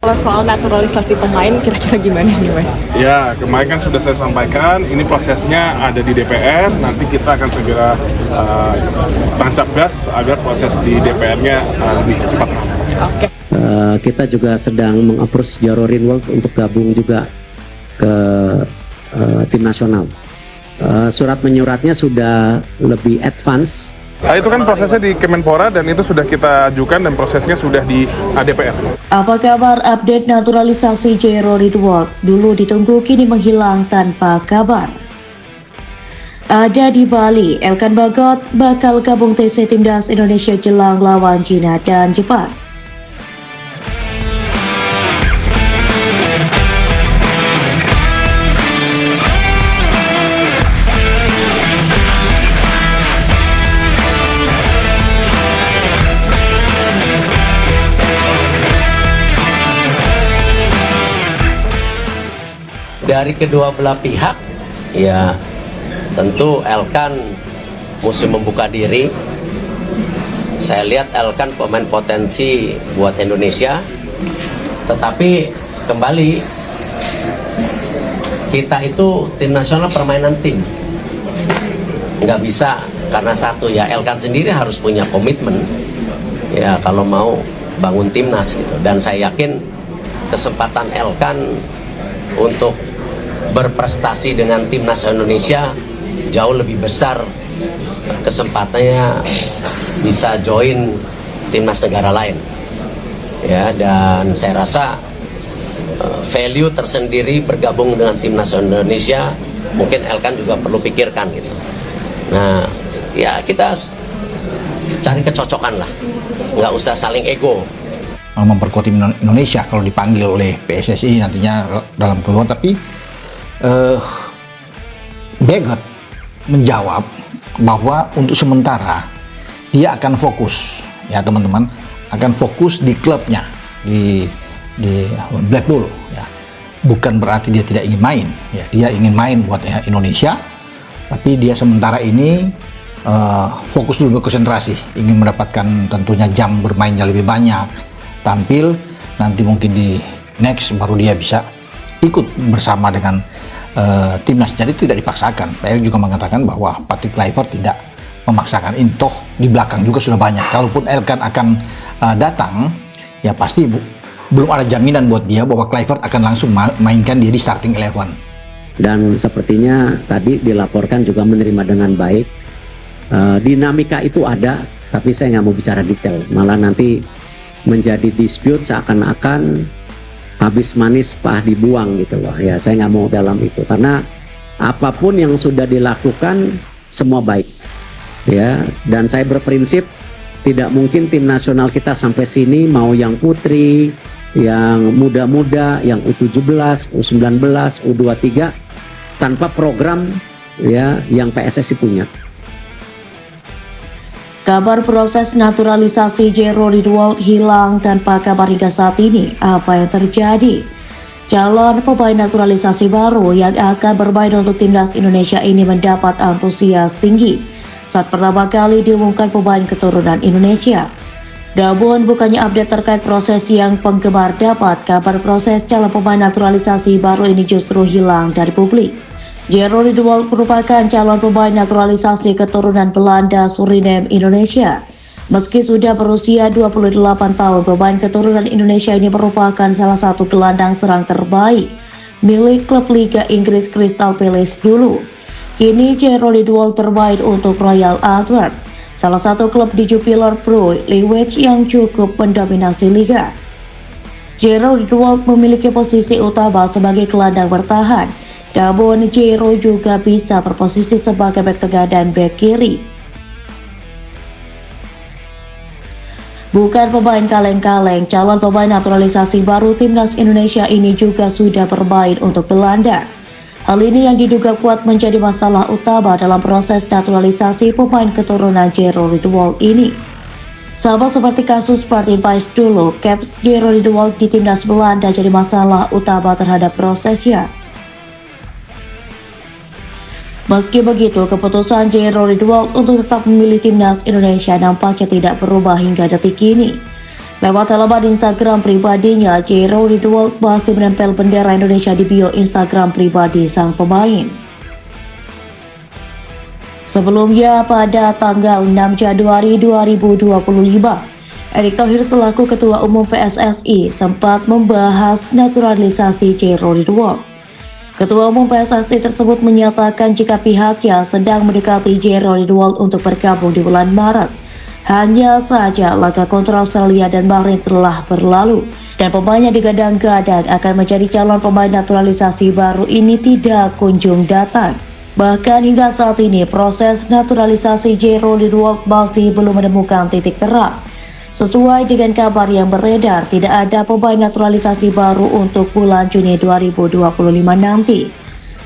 Kalau soal naturalisasi pemain kira-kira gimana nih Mas? Ya, kemarin kan sudah saya sampaikan, ini prosesnya ada di DPR, nanti kita akan segera tancap gas agar proses di DPR-nya lebih cepat. Oke. Kita juga sedang meng-approach Jarorinwald untuk gabung juga ke tim nasional. Surat menyuratnya sudah lebih advance. Nah, itu kan prosesnya di Kemenpora dan itu sudah kita ajukan dan prosesnya sudah di DPR. Apa kabar update naturalisasi Jarorinwald? Dulu ditunggu kini menghilang tanpa kabar. Ada di Bali, Elkan Bagot bakal gabung TC Timnas Indonesia jelang lawan Cina dan Jepang. Dari kedua belah pihak, ya tentu Elkan mesti membuka diri. Saya lihat Elkan pemain potensi buat Indonesia, tetapi kembali kita itu tim nasional permainan tim, nggak bisa karena satu ya Elkan sendiri harus punya komitmen ya kalau mau bangun timnas gitu. Dan saya yakin kesempatan Elkan untuk berprestasi dengan timnas Indonesia jauh lebih besar kesempatannya bisa join timnas negara lain ya. Dan saya rasa value tersendiri bergabung dengan timnas Indonesia mungkin Elkan juga perlu pikirkan gitu. Nah ya kita cari kecocokan lah, nggak usah saling ego. Memperkuat tim Indonesia kalau dipanggil oleh PSSI nantinya dalam peluang, tapi Bagot menjawab bahwa untuk sementara dia akan fokus ya teman-teman, akan fokus di klubnya di Black Bull ya. Bukan berarti dia tidak ingin main ya, dia ingin main buat Indonesia, tapi dia sementara ini fokus dulu konsentrasi, ingin mendapatkan tentunya jam bermainnya lebih banyak, tampil nanti mungkin di next baru dia bisa ikut bersama dengan timnas. Jadi tidak dipaksakan. Saya juga mengatakan bahwa Patrick Kluivert tidak memaksakan. Toh di belakang juga sudah banyak. Kalaupun Elkan akan datang, ya pasti belum ada jaminan buat dia bahwa Kluivert akan langsung mainkan dia di starting 11. Dan sepertinya tadi dilaporkan juga menerima dengan baik. Dinamika itu ada, tapi saya nggak mau bicara detail. Malah nanti menjadi dispute seakan-akan habis manis pah dibuang gitu loh ya. Saya nggak mau dalam itu karena apapun yang sudah dilakukan semua baik ya. Dan saya berprinsip tidak mungkin tim nasional kita sampai sini, mau yang putri, yang muda-muda, yang U17, U19, U23 tanpa program ya yang PSSI punya. Kabar proses naturalisasi Jarorinwald hilang tanpa kabar hingga saat ini. Apa yang terjadi? Calon pemain naturalisasi baru yang akan bermain untuk timnas Indonesia ini mendapat antusias tinggi saat pertama kali diumumkan pemain keturunan Indonesia. Namun bukannya update terkait proses yang penggemar dapat, kabar proses calon pemain naturalisasi baru ini justru hilang dari publik. Jarorinwald merupakan calon pemain naturalisasi keturunan Belanda, Suriname, Indonesia. Meski sudah berusia 28 tahun, pemain keturunan Indonesia ini merupakan salah satu gelandang serang terbaik milik klub Liga Inggris Crystal Palace dulu. Kini Jarorinwald bermain untuk Royal Antwerp, salah satu klub di Jupiler Pro League yang cukup mendominasi liga. Jarorinwald memiliki posisi utama sebagai gelandang bertahan. Namun Jero juga bisa berposisi sebagai bek tengah dan bek kiri. Bukan pemain kaleng-kaleng, calon pemain naturalisasi baru timnas Indonesia ini juga sudah bermain untuk Belanda. Hal ini yang diduga kuat menjadi masalah utama dalam proses naturalisasi pemain keturunan Jarorinwald ini. Sama seperti kasus Martin Paes dulu, caps Jarorinwald di timnas Belanda jadi masalah utama terhadap prosesnya. Meski begitu, keputusan Jarorinwald untuk tetap memilih timnas Indonesia nampaknya tidak berubah hingga detik ini. Lewat halaman Instagram pribadinya, Jero Ridwald masih menempel bendera Indonesia di bio Instagram pribadi sang pemain. Sebelumnya pada tanggal 6 Januari 2025, Erick Thohir selaku Ketua Umum PSSI sempat membahas naturalisasi Jero Ridwald. Ketua Umum PSSI tersebut menyatakan jika pihaknya sedang mendekati Jero Ridwald untuk bergabung di bulan Maret. Hanya saja laga kontra Australia dan Bahrain telah berlalu dan pemain yang digadang-gadang akan menjadi calon pemain naturalisasi baru ini tidak kunjung datang. Bahkan hingga saat ini proses naturalisasi Jero Ridwald masih belum menemukan titik terang. Sesuai dengan kabar yang beredar, tidak ada pemain naturalisasi baru untuk bulan Juni 2025 nanti.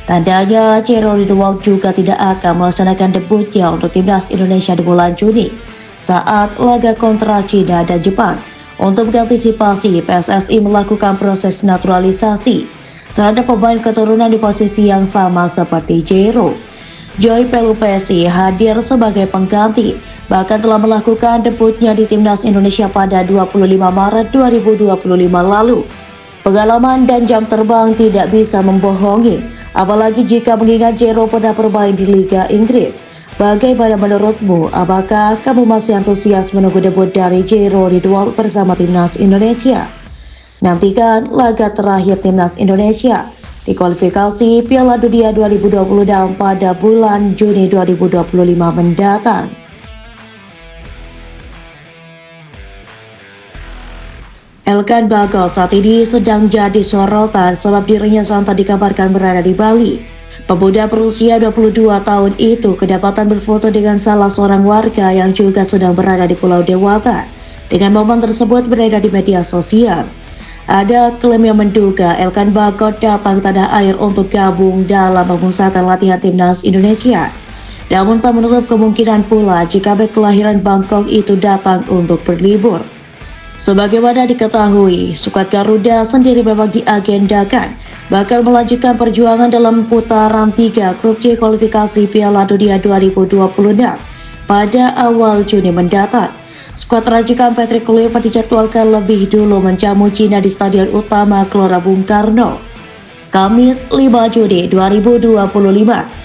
Tandanya Jero Ridwald juga tidak akan melaksanakan debutnya untuk timnas Indonesia di bulan Juni saat laga kontra China dan Jepang. Untuk mengantisipasi, PSSI melakukan proses naturalisasi terhadap pemain keturunan di posisi yang sama seperti Jero. Joy Pelupesi hadir sebagai pengganti, bahkan telah melakukan debutnya di timnas Indonesia pada 25 Maret 2025 lalu. Pengalaman dan jam terbang tidak bisa membohongi, apalagi jika mengingat Jero pernah bermain di Liga Inggris. Bagaimana menurutmu? Apakah kamu masih antusias menunggu debut dari Jero Ridwald bersama timnas Indonesia? Nantikan laga terakhir timnas Indonesia di kualifikasi Piala Dunia 2026 pada bulan Juni 2025 mendatang. Elkan Bagot saat ini sedang jadi sorotan sebab dirinya sangat dikabarkan berada di Bali. Pemuda berusia 22 tahun itu kedapatan berfoto dengan salah seorang warga yang juga sedang berada di Pulau Dewata. Dengan momen tersebut beredar di media sosial. Ada klaim yang menduga Elkan Bagot datang ke tanah air untuk gabung dalam pemusatan latihan timnas Indonesia. Namun tak menutup kemungkinan pula jika bek kelahiran Bangkok itu datang untuk berlibur. Sebagaimana diketahui, skuad Garuda sendiri memang diagendakan bakal melanjutkan perjuangan dalam putaran 3 grup C kualifikasi Piala Dunia 2026 pada awal Juni mendatang. Skuad racikan Patrick Kluivert dijadwalkan lebih dulu menjamu Cina di Stadion Utama Gelora Bung Karno, Kamis 5 Juni 2025,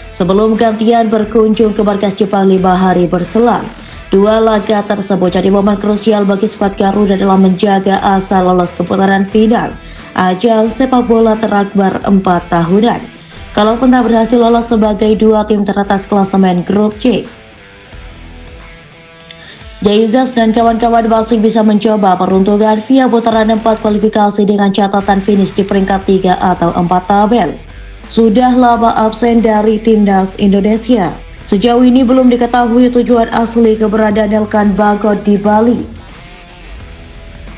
sebelum gantian berkunjung ke markas Jepang 5 hari berselang. Dua laga tersebut jadi momen krusial bagi skuad Garuda dalam menjaga asa lolos ke putaran final ajang sepak bola terakbar 4 tahunan. Kalaupun tak berhasil lolos sebagai dua tim teratas klasemen grup C, Jesus dan kawan-kawan masih bisa mencoba peruntungan via putaran 4 kualifikasi dengan catatan finish di peringkat 3 atau 4 tabel. Sudah lama absen dari timnas Indonesia. Sejauh ini belum diketahui tujuan asli keberadaan Elkan Bagot di Bali.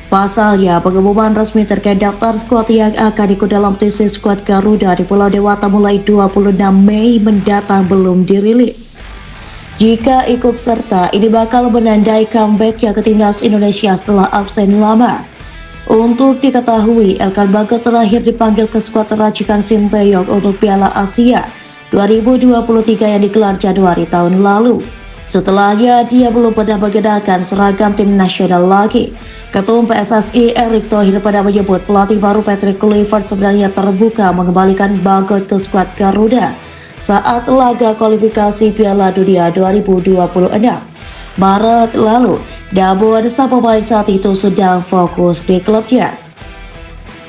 Pasalnya, pengumuman resmi terkait daftar skuad yang akan ikut dalam TC skuad Garuda di Pulau Dewata mulai 26 Mei mendatang belum dirilis. Jika ikut serta, ini bakal menandai comeback-nya ke timnas Indonesia setelah absen lama. Untuk diketahui, Elkan Bagot terakhir dipanggil ke skuad racikan Sinteyong untuk Piala Asia 2023 yang digelar Januari tahun lalu. Setelahnya, dia belum pernah mengenakan seragam tim nasional lagi. Ketua PSSI Erick Thohir pada menyebut pelatih baru Patrick Kluivert sebenarnya terbuka mengembalikan Bagot ke skuad Garuda saat laga kualifikasi Piala Dunia 2026 Maret lalu. Namun sang pemain saat itu sedang fokus di klubnya.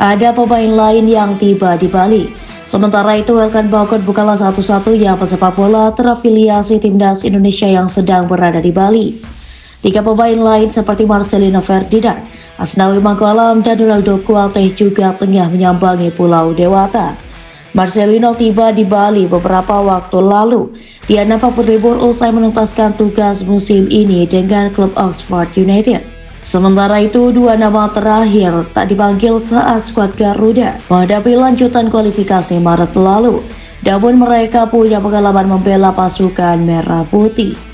Ada pemain lain yang tiba di Bali. Sementara itu, Elkan Bagot bukanlah satu-satunya pesepak bola terafiliasi timnas Indonesia yang sedang berada di Bali. 3 pemain lain seperti Marcelino Ferdinand, Asnawi Mangkualam, dan Ronaldo Kualteh juga tengah menyambangi Pulau Dewata. Marcelino tiba di Bali beberapa waktu lalu. Dia nampak berlibur usai menuntaskan tugas musim ini dengan klub Oxford United. Sementara itu, 2 nama terakhir tak dipanggil saat skuad Garuda menghadapi lanjutan kualifikasi Maret lalu. Namun mereka punya pengalaman membela pasukan merah putih.